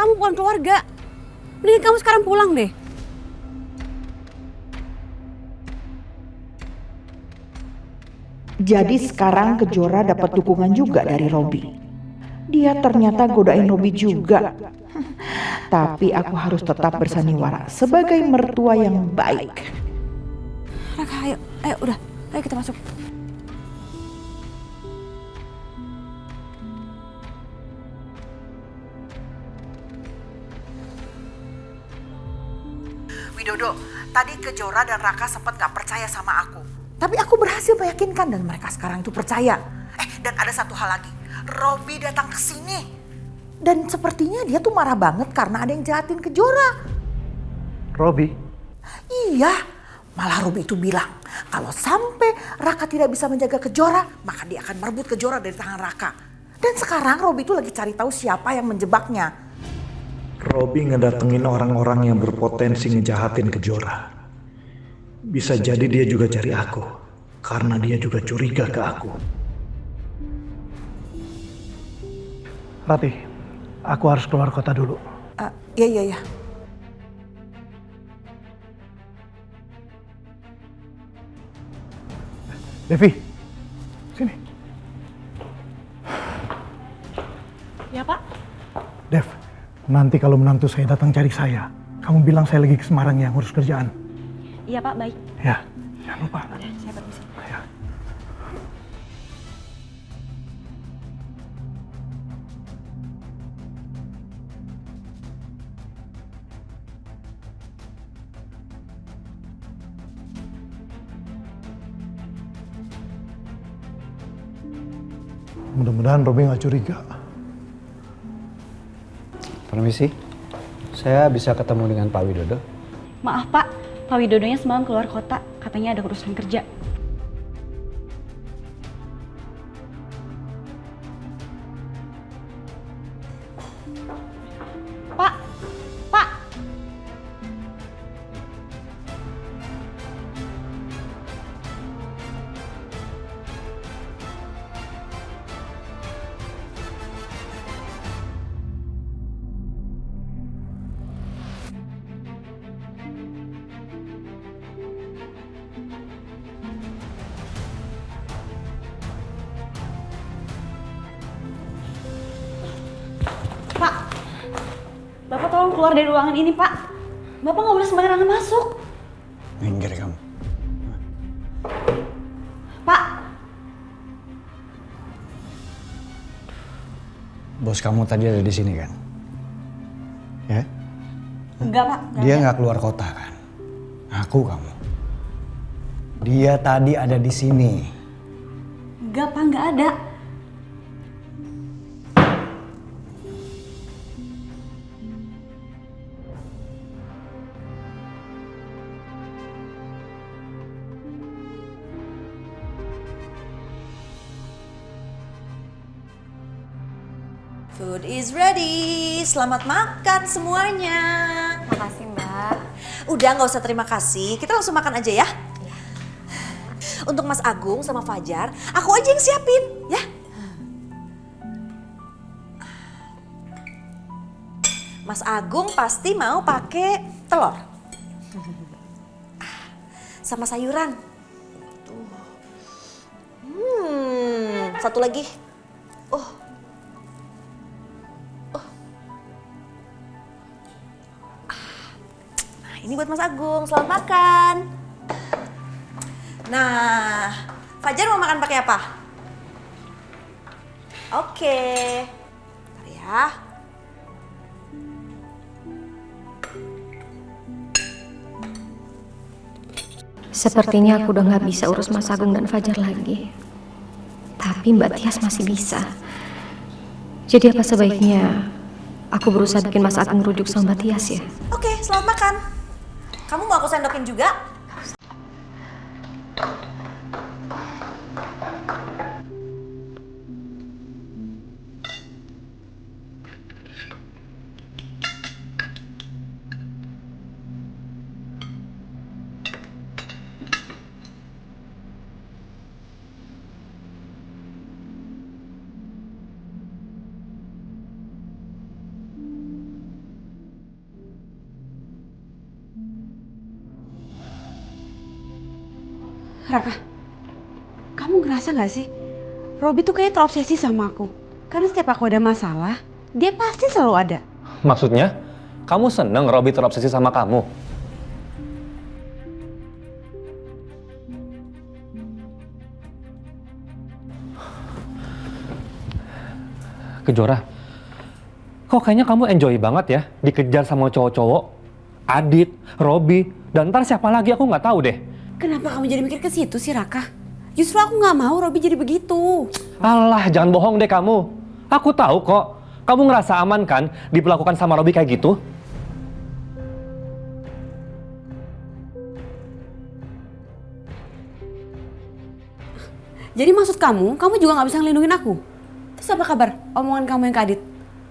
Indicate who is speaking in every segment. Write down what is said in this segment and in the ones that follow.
Speaker 1: kamu bukan keluarga. Mending kamu sekarang pulang deh.
Speaker 2: Jadi sekarang Kejora dapat dukungan juga dari Robi. Dia ternyata godain Robi juga. Tapi aku harus tetap bersandiwara sebagai mertua yang baik.
Speaker 1: Raka, ayo udah, ayo kita masuk.
Speaker 2: Widodo, tadi Kejora dan Raka sempat gak percaya sama aku. Tapi aku berhasil meyakinkan dan mereka sekarang itu percaya. Dan ada satu hal lagi, Robi datang ke sini. Dan sepertinya dia tuh marah banget karena ada yang jahatin Kejora.
Speaker 3: Robi?
Speaker 2: Iya, malah Robi itu bilang kalau sampai Raka tidak bisa menjaga Kejora, maka dia akan merebut Kejora dari tangan Raka. Dan sekarang Robi itu lagi cari tahu siapa yang menjebaknya.
Speaker 3: Robi ngedatengin orang-orang yang berpotensi ngejahatin Kejora. Bisa jadi dia juga cari aku, karena dia juga curiga ke aku. Rati, aku harus keluar kota dulu.
Speaker 2: Iya.
Speaker 3: Devi, sini.
Speaker 4: Ya Pak?
Speaker 3: Dev, nanti kalau menantu saya datang cari saya, kamu bilang saya lagi ke Semarang ya, ngurus kerjaan.
Speaker 4: Iya Pak, baik.
Speaker 3: Ya, jangan lupa.
Speaker 4: Saya permisi.
Speaker 3: Ya. Mudah-mudahan Robi nggak curiga.
Speaker 5: Permisi, saya bisa ketemu dengan Pak Widodo?
Speaker 4: Maaf Pak, Pak Widodonya semalam keluar kota, katanya ada urusan kerja. Pak, Pak. Pak, Bapak tolong keluar dari ruangan ini, Pak. Bapak nggak boleh sembarangan masuk.
Speaker 5: Minggir kamu.
Speaker 4: Pak,
Speaker 5: Bos kamu tadi ada di sini kan? Ya?
Speaker 4: enggak Pak.
Speaker 5: Dia nggak keluar kota kan? Aku kamu. Dia tadi ada di sini.
Speaker 4: Enggak Pak, enggak ada.
Speaker 6: Food is ready. Selamat makan semuanya.
Speaker 4: Makasih Mbak.
Speaker 6: Udah nggak usah terima kasih. Kita langsung makan aja ya. Untuk Mas Agung sama Fajar, aku aja yang siapin ya. Mas Agung pasti mau pakai telur. Sama sayuran. Satu lagi. Ini buat Mas Agung, selamat makan. Nah, Fajar mau makan pakai apa? Oke. Bentar ya.
Speaker 7: Sepertinya aku udah gak bisa urus Mas Agung dan Fajar lagi. Tapi Mbak Tias masih bisa. Jadi apa sebaiknya aku berusaha bikin Mas Agung rujuk sama Mbak Tias ya?
Speaker 6: Oke, selamat makan. Kamu mau aku sendokin juga?
Speaker 1: Raka, kamu ngerasa gak sih? Robi tuh kayak terobsesi sama aku. Karena setiap aku ada masalah, dia pasti selalu ada.
Speaker 8: Maksudnya, kamu seneng Robi terobsesi sama kamu? Kejora, kok kayaknya kamu enjoy banget ya dikejar sama cowok-cowok? Adit, Robi, dan ntar siapa lagi aku nggak tahu deh.
Speaker 1: Kenapa kamu jadi mikir ke situ sih, Raka? Justru aku nggak mau Robi jadi begitu.
Speaker 8: Alah, jangan bohong deh kamu. Aku tahu kok, kamu ngerasa aman kan diperlakukan sama Robi kayak gitu?
Speaker 1: Jadi maksud kamu juga nggak bisa ngelindungin aku? Terus apa kabar omongan kamu yang ke Adit?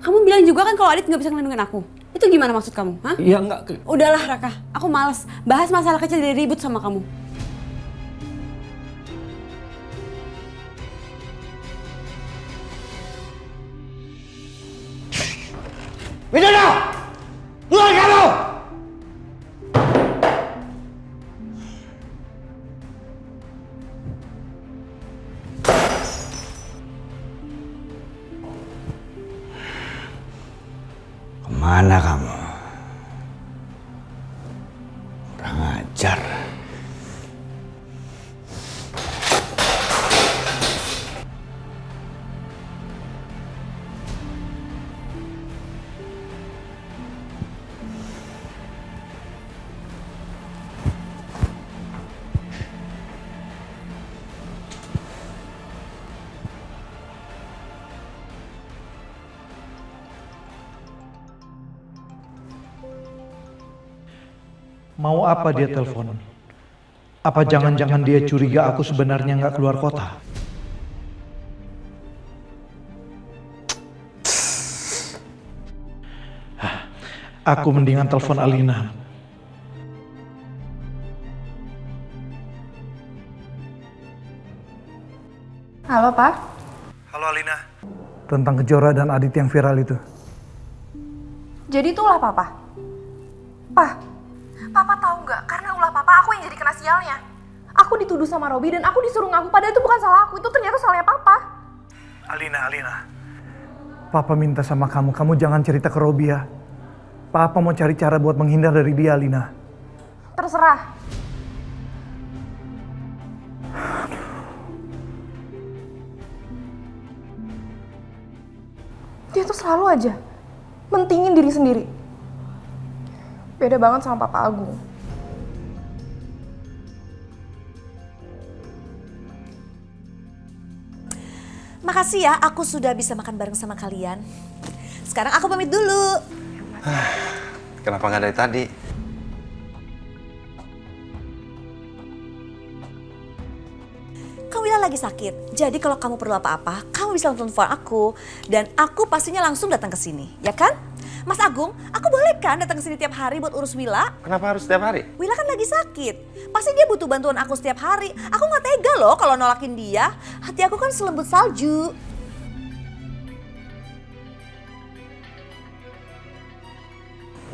Speaker 1: Kamu bilang juga kan kalau Adit nggak bisa ngelindungin aku. Itu gimana maksud kamu? Hah?
Speaker 8: Iya nggak.
Speaker 1: Udahlah Raka, aku malas bahas masalah kecil dari ribut sama kamu.
Speaker 5: Widodo! Keluar kamu! Kemana kamu? Kurang ajar.
Speaker 3: Mau apa dia telepon? Apa jangan-jangan dia curiga aku sebenarnya nggak keluar kota? Aku mendingan telepon Alina.
Speaker 9: Halo, Pak.
Speaker 3: Halo Alina. Tentang Kejora dan Adit yang viral itu.
Speaker 9: Jadi itu ulah Papa? Papa tahu nggak? Karena ulah Papa aku yang jadi kena sialnya. Aku dituduh sama Robi dan aku disuruh ngaku, padahal itu bukan salah aku. Itu ternyata salahnya Papa.
Speaker 3: Alina. Papa minta sama kamu jangan cerita ke Robi ya. Papa mau cari cara buat menghindar dari dia, Alina.
Speaker 9: Terserah. Dia tuh selalu aja mentingin diri sendiri. Beda banget sama Papa Agung.
Speaker 6: Makasih ya, aku sudah bisa makan bareng sama kalian. Sekarang aku pamit dulu.
Speaker 10: Kenapa nggak dari tadi?
Speaker 6: Kak Wila lagi sakit, jadi kalau kamu perlu apa-apa, kamu bisa telepon aku. Dan aku pastinya langsung datang ke sini, ya kan? Mas Agung, aku boleh kan datang ke sini tiap hari buat urus Wila?
Speaker 10: Kenapa harus setiap hari?
Speaker 6: Wila kan lagi sakit, pasti dia butuh bantuan aku setiap hari. Aku nggak tega loh kalau nolakin dia. Hati aku kan selembut salju.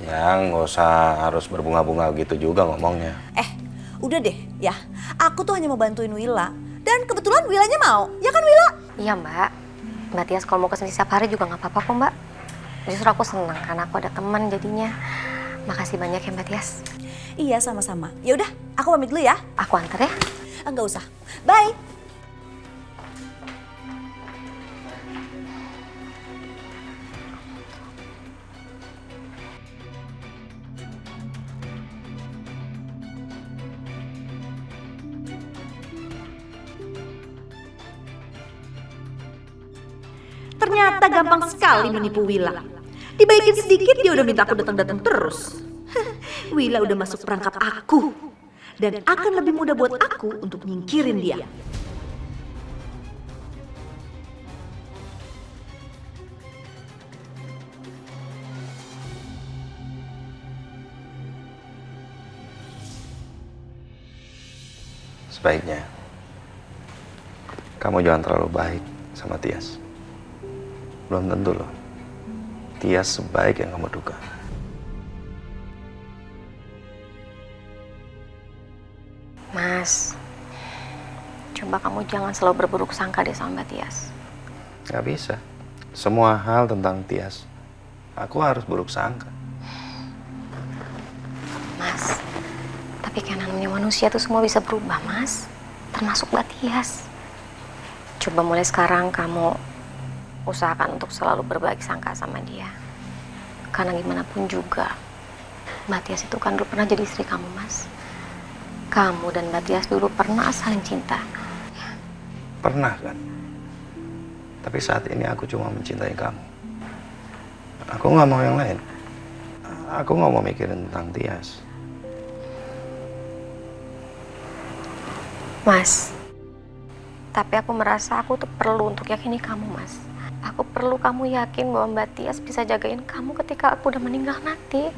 Speaker 10: Ya, nggak usah harus berbunga-bunga gitu juga ngomongnya.
Speaker 6: Udah deh ya, aku tuh hanya mau bantuin Wila. Dan kebetulan Wilanya mau, ya kan Wila?
Speaker 7: Iya Mbak. Mbak Tias kalau mau kesini setiap hari juga nggak apa-apa kok Mbak. Justru aku senang karena aku ada teman jadinya. Makasih banyak ya Mbak Tias.
Speaker 6: Iya sama-sama. Ya udah, aku pamit dulu ya.
Speaker 7: Aku antar ya.
Speaker 6: Enggak usah. Bye.
Speaker 2: Ternyata gampang sekali menipu Wila. Dibaikin sedikit dia udah minta aku datang-datang terus. Wila udah masuk perangkap aku. Dan akan lebih mudah buat aku untuk nyingkirin dia.
Speaker 10: Sebaiknya kamu jangan terlalu baik sama Tias. Belum tentu loh Tias sebaik yang kamu duga.
Speaker 7: Mas, Coba kamu jangan selalu berburuk sangka deh sama Mbak Tias.
Speaker 10: Gak bisa. Semua hal tentang Tias, aku harus buruk sangka.
Speaker 7: Mas, tapi kan namanya manusia tuh semua bisa berubah, Mas. Termasuk Mbak Tias. Coba mulai sekarang kamu usahakan untuk selalu berbagi sangka sama dia. Karena gimana pun juga, Mbak Tias itu kan dulu pernah jadi istri kamu, Mas. Kamu dan Mbak Tias dulu pernah saling cinta.
Speaker 10: Pernah kan? Tapi saat ini aku cuma mencintai kamu. Aku nggak mau yang lain. Aku nggak mau mikirin tentang Tias.
Speaker 7: Mas, tapi aku merasa aku tuh perlu untuk yakini kamu, Mas. Aku perlu kamu yakin bahwa Mbak Tias bisa jagain kamu ketika aku udah meninggal nanti.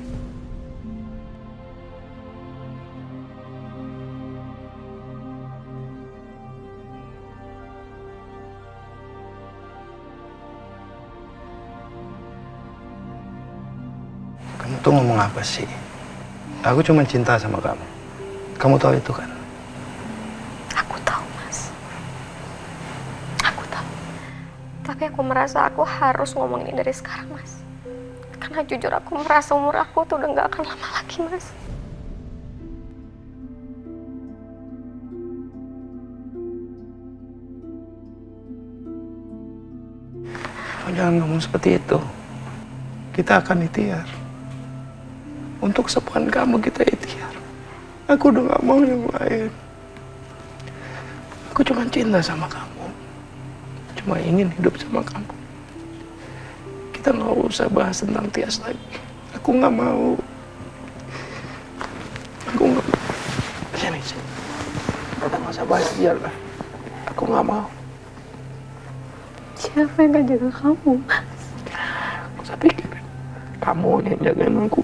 Speaker 10: Kamu tuh ngomong apa sih? Aku cuma cinta sama kamu. Kamu tahu itu kan?
Speaker 7: Aku tahu, Mas. Aku tahu. Tapi aku merasa aku harus ngomong ini dari sekarang, Mas. Karena jujur aku merasa umur aku tuh udah gak akan lama lagi, Mas.
Speaker 10: Oh, jangan ngomong seperti itu. Kita akan ikhtiar. Untuk kesembuhan kamu kita ikhtiar. Aku udah gak mau yang lain. Aku cuma cinta sama kamu. Cuma ingin hidup sama kamu. Kita nggak usah bahas tentang Tias lagi. Aku nggak mau. Aku nggak mau. Sini. Kita nggak usah bahas dia lah. Aku nggak mau.
Speaker 7: Siapa yang gak jaga kamu, Mas?
Speaker 10: Saya pikir kamu yang jagain aku.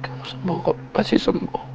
Speaker 10: Kamu sembuh kok, pasti sembuh.